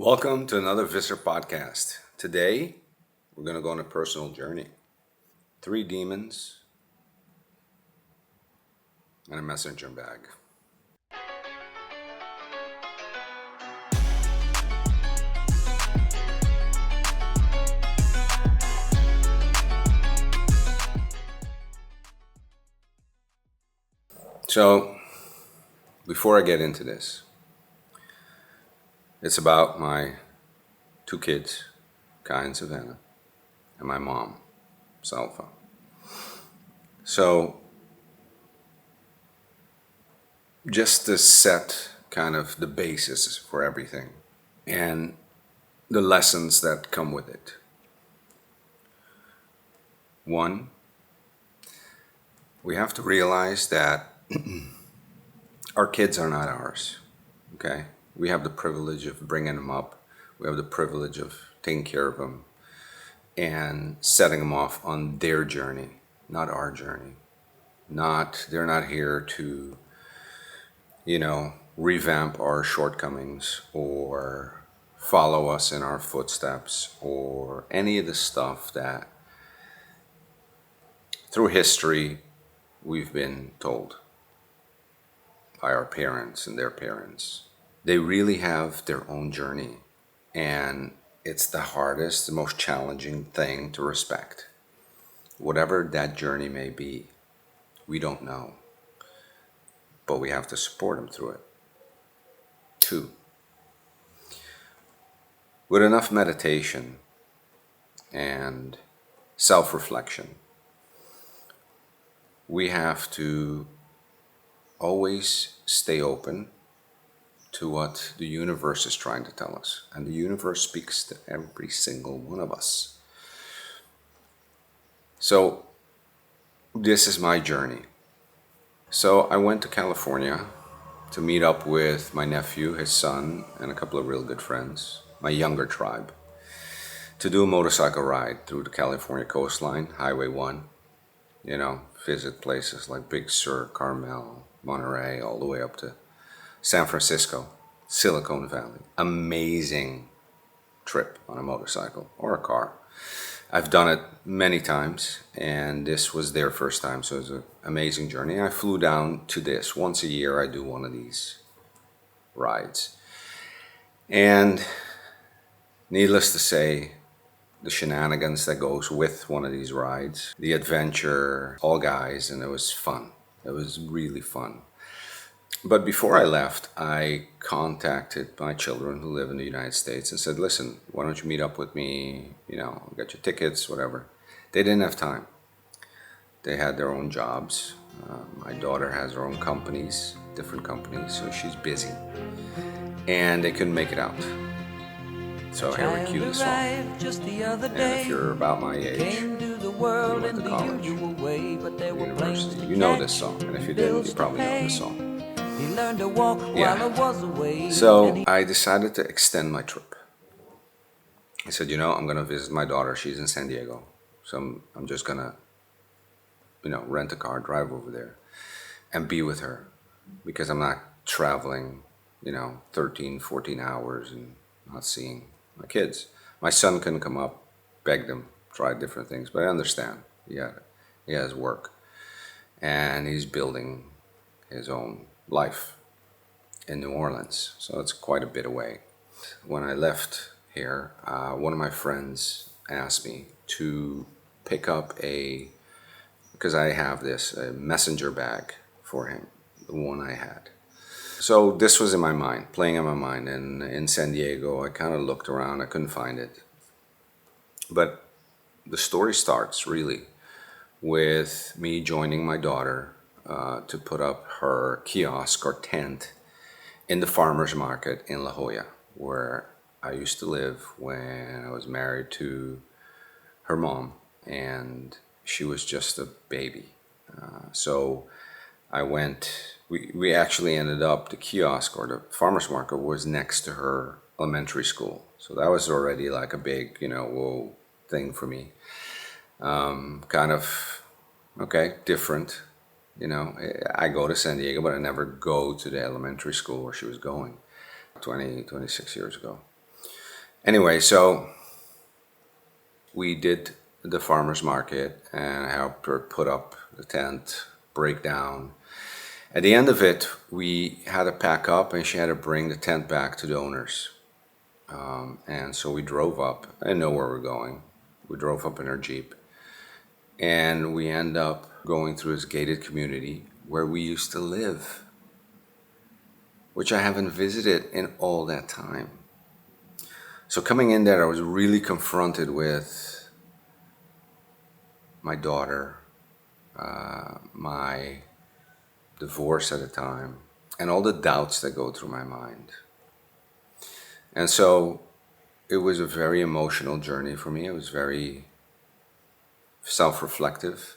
Welcome to another Visser podcast. Today, we're going to go on a personal journey. Three demons and a messenger bag. So, before I get into this, it's about my two kids, Kai and Savannah, and my mom, Salva. So, just to set kind of the basis for everything and the lessons that come with it. One, we have to realize that our kids are not ours, okay? We have the privilege of bringing them up. We have the privilege of taking care of them and setting them off on their journey, not our journey. They're not here to, revamp our shortcomings or follow us in our footsteps or any of the stuff that through history we've been told by our parents and their parents. They really have their own journey, and it's the hardest, the most challenging thing to respect. Whatever that journey may be, we don't know, but we have to support them through it. Two, with enough meditation and self-reflection, we have to always stay open to what the universe is trying to tell us. And the universe speaks to every single one of us. So this is my journey. So I went to California to meet up with my nephew, his son, and a couple of real good friends, my younger tribe, to do a motorcycle ride through the California coastline, Highway 1. Visit places like Big Sur, Carmel, Monterey, all the way up to San Francisco, Silicon Valley. Amazing trip on a motorcycle or a car. I've done it many times, and this was their first time, so it was an amazing journey. I flew down to this. Once a year, I do one of these rides. And needless to say, the shenanigans that goes with one of these rides, the adventure, all guys, and it was fun. It was really fun. But before I left, I contacted my children who live in the United States and said, listen, why don't you meet up with me? I'll get your tickets, whatever. They didn't have time. They had their own jobs. My daughter has her own companies, different companies, so she's busy. And they couldn't make it out. So here we cue the song. And if you're about my age, you went to college, university, you know this song. And if you didn't, you probably know this song. Yeah. So I decided to extend my trip. I said, I'm going to visit my daughter. She's in San Diego. So I'm just going to, rent a car, drive over there, and be with her. Because I'm not traveling, 13, 14 hours and not seeing my kids. My son couldn't come up, begged him, tried different things, but I understand. He has work, and he's building his own life in New Orleans, so it's quite a bit away. When I left here, one of my friends asked me to pick up because I have a messenger bag for him, the one I had. So this was in my mind, playing in my mind. And in San Diego, I kind of looked around. I couldn't find it. But the story starts really with me joining my daughter to put up her kiosk or tent in the farmer's market in La Jolla, where I used to live when I was married to her mom, and she was just a baby. So I went. We actually ended up, the kiosk or the farmer's market was next to her elementary school. So that was already like a big, whoa thing for me. Kind of, okay, different. I go to San Diego, but I never go to the elementary school where she was going 26 years ago. Anyway, so we did the farmer's market and I helped her put up the tent, break down. At the end of it, we had to pack up and she had to bring the tent back to the owners. And so we drove up. I didn't know where we were going. We drove up in our Jeep and we end up going through this gated community where we used to live, which I haven't visited in all that time. So coming in there, I was really confronted with my daughter, my divorce at the time, and all the doubts that go through my mind. And so it was a very emotional journey for me. It was very self-reflective.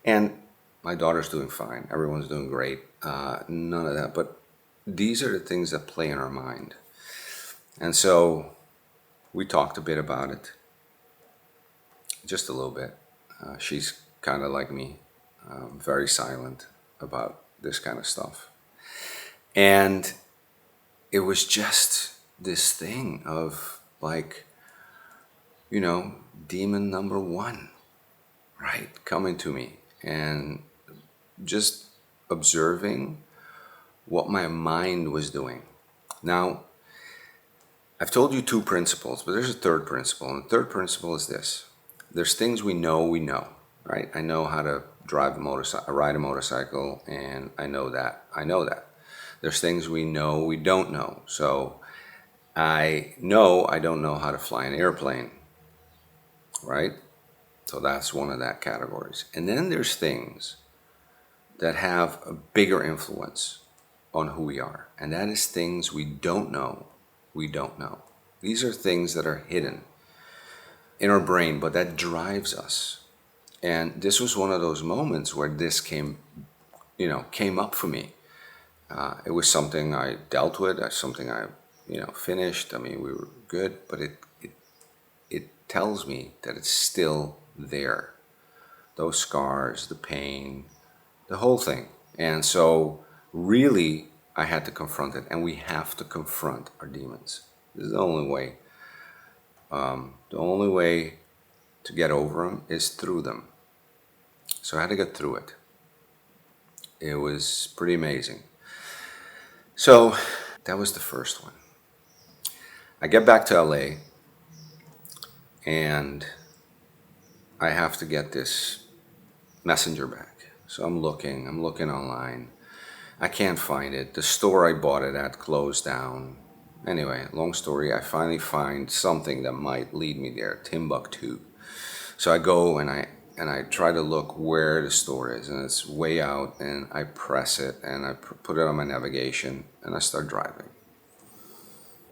And my daughter's doing fine. Everyone's doing great. None of that. But these are the things that play in our mind. And so we talked a bit about it, just a little bit. She's kind of like me, very silent about this kind of stuff. And it was just this thing of like, demon number one, right? Coming to me and just observing what my mind was doing. Now, I've told you two principles, but there's a third principle. And the third principle is this. There's things we know, right? I know how to ride a motorcycle, and I know that. There's things we know we don't know. So I know I don't know how to fly an airplane, right? So that's one of that categories. And then there's things that have a bigger influence on who we are. And that is things we don't know. These are things that are hidden in our brain, but that drives us. And this was one of those moments where this came up for me. It was something I dealt with, something I, finished. I mean, we were good, but it tells me that it's still there. Those scars, the pain, the whole thing. And so really I had to confront it, and we have to confront our demons. This is the only way. The only way to get over them is through them. So I had to get through it. It was pretty amazing. So that was the first one. I get back to LA and I have to get this messenger back. So I'm looking online. I can't find it. The store I bought it at closed down. Anyway, long story, I finally find something that might lead me there, Timbuktu. So I go and I try to look where the store is, and it's way out, and I press it and I put it on my navigation and I start driving.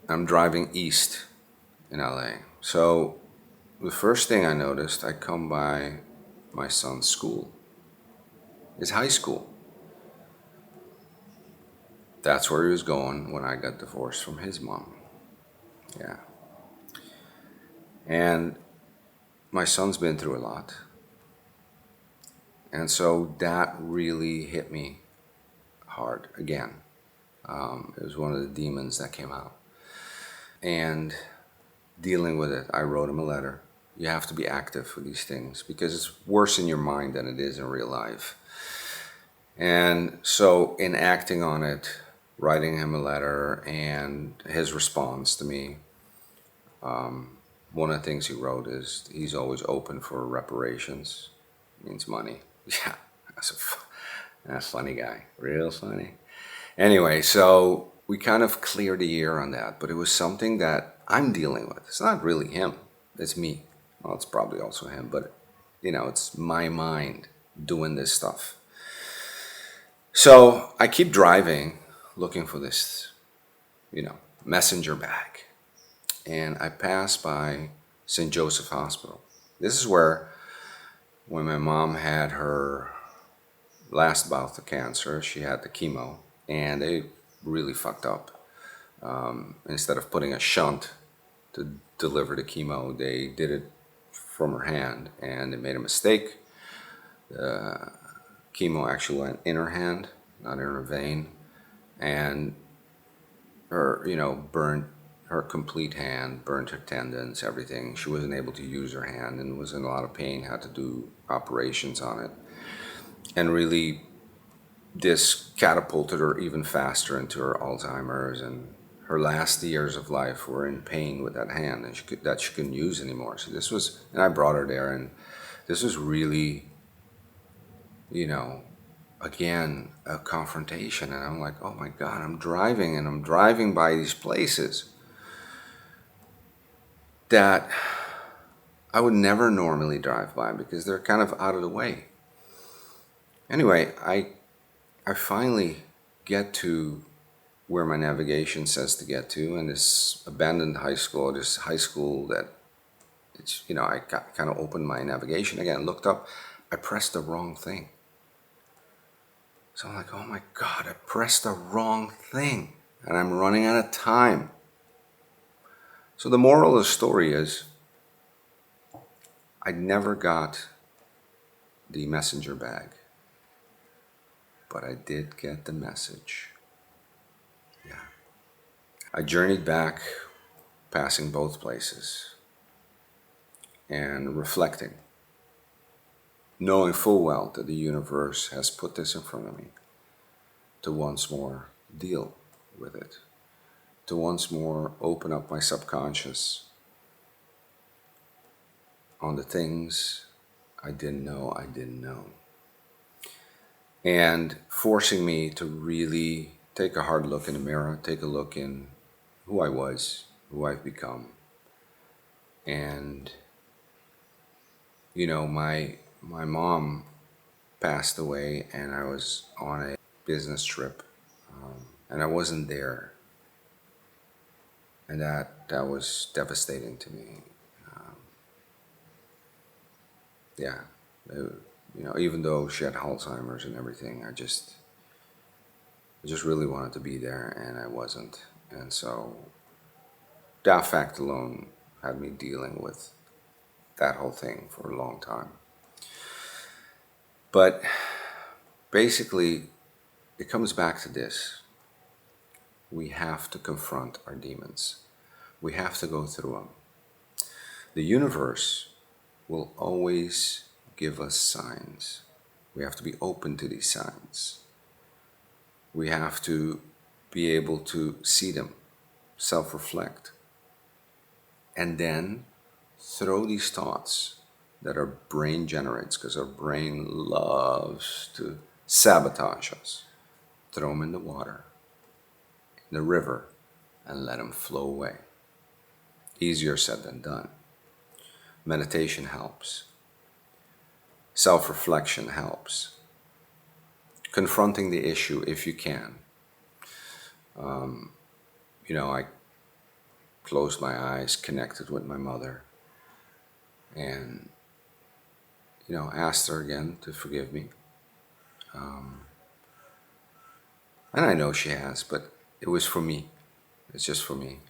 I'm driving east in LA. So the first thing I noticed, I come by my son's school. His high school. That's where he was going when I got divorced from his mom. Yeah. And my son's been through a lot. And so that really hit me hard again. It was one of the demons that came out. And dealing with it, I wrote him a letter. You have to be active for these things because it's worse in your mind than it is in real life. And so in acting on it, writing him a letter and his response to me, one of the things he wrote is he's always open for reparations. Means money. Yeah, that's a funny guy. Real funny. Anyway, so we kind of cleared the air on that, but it was something that I'm dealing with. It's not really him. It's me. Well, it's probably also him, but it's my mind doing this stuff. So I keep driving, looking for this, messenger bag. And I pass by St. Joseph Hospital. This is where, when my mom had her last bout of cancer, she had the chemo, and they really fucked up. Instead of putting a shunt to deliver the chemo, they did it from her hand, and they made a mistake. The chemo actually went in her hand, not in her vein, and her, burned her complete hand, burnt her tendons, everything. She wasn't able to use her hand and was in a lot of pain, had to do operations on it. And really, this catapulted her even faster into her Alzheimer's, and her last years of life were in pain with that hand and that she couldn't use anymore. So this was, and I brought her there, and this was really, you know, again, a confrontation. And I'm like, oh my God, I'm driving and I'm driving by these places that I would never normally drive by because they're kind of out of the way. Anyway, I finally get to where my navigation says to get to, and this abandoned high school, this high school that it's, I kind of opened my navigation again, looked up, I pressed the wrong thing. So I'm like, oh my God, I pressed the wrong thing, and I'm running out of time. So the moral of the story is, I never got the messenger bag, but I did get the message. Yeah. I journeyed back, passing both places, and reflecting, knowing full well that the universe has put this in front of me to once more deal with it, to once more open up my subconscious on the things I didn't know, and forcing me to really take a hard look in the mirror, take a look in who I was, who I've become. And my mom passed away, and I was on a business trip, and I wasn't there, and that was devastating to me. Yeah, even though she had Alzheimer's and everything, I just really wanted to be there, and I wasn't. And so that fact alone had me dealing with that whole thing for a long time. But basically, it comes back to this. We have to confront our demons. We have to go through them. The universe will always give us signs. We have to be open to these signs. We have to be able to see them, self-reflect, and then throw these thoughts that our brain generates, because our brain loves to sabotage us. Throw them in the water, in the river, and let them flow away. Easier said than done. Meditation helps. Self-reflection helps. Confronting the issue if you can. I closed my eyes, connected with my mother, and asked her again to forgive me. And I know she has, but it was for me. It's just for me.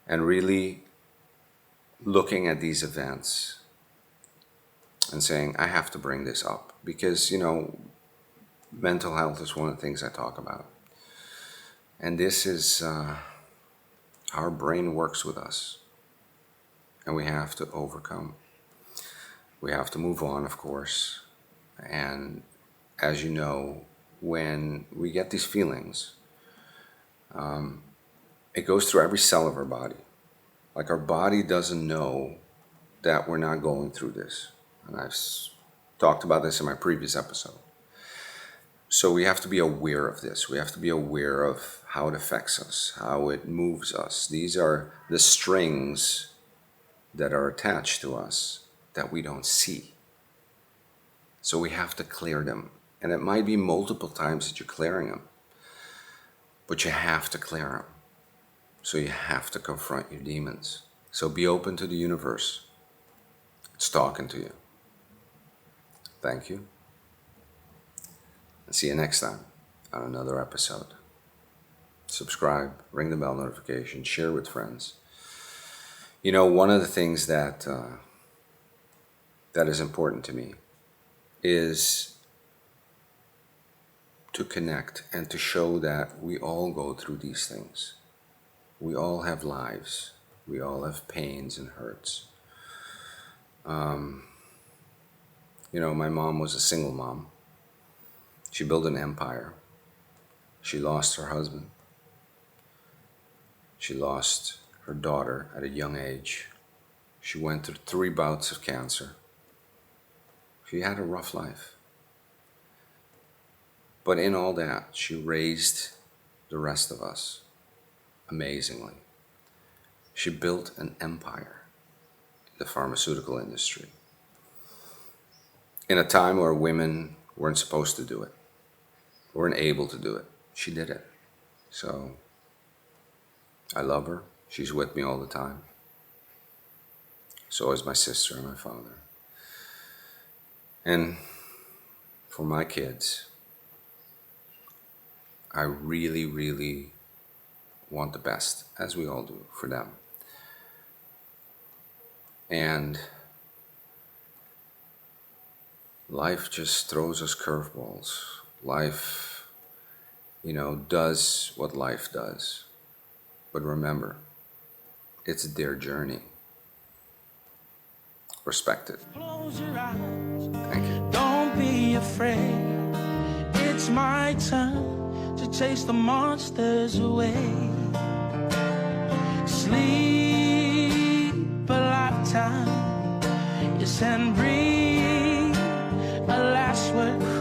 And really looking at these events and saying, I have to bring this up because, mental health is one of the things I talk about. And this is our brain works with us. And we have to overcome. We have to move on, of course. And as you know, when we get these feelings, it goes through every cell of our body. Like our body doesn't know that we're not going through this. And I've talked about this in my previous episode. So we have to be aware of this. We have to be aware of how it affects us, how it moves us. These are the strings that are attached to us that we don't see. So we have to clear them. And it might be multiple times that you're clearing them. But you have to clear them. So you have to confront your demons. So be open to the universe. It's talking to you. Thank you. And see you next time on another episode. Subscribe, ring the bell notification, share with friends. One of the things that is important to me is to connect and to show that we all go through these things. We all have lives. We all have pains and hurts. My mom was a single mom. She built an empire. She lost her husband. She lost her daughter at a young age. She went through 3 bouts of cancer. She had a rough life. But in all that, she raised the rest of us amazingly. She built an empire in the pharmaceutical industry in a time where women weren't supposed to do it, weren't able to do it. She did it. So I love her. She's with me all the time. So is my sister and my father. And for my kids, I really, really want the best, as we all do, for them. And life just throws us curveballs. Life, does what life does. But remember, it's their journey. Respect it. Close your eyes. Thank you. Don't be afraid. It's my turn to chase the monsters away. Sleep a lifetime. Yes, and breathe a last word.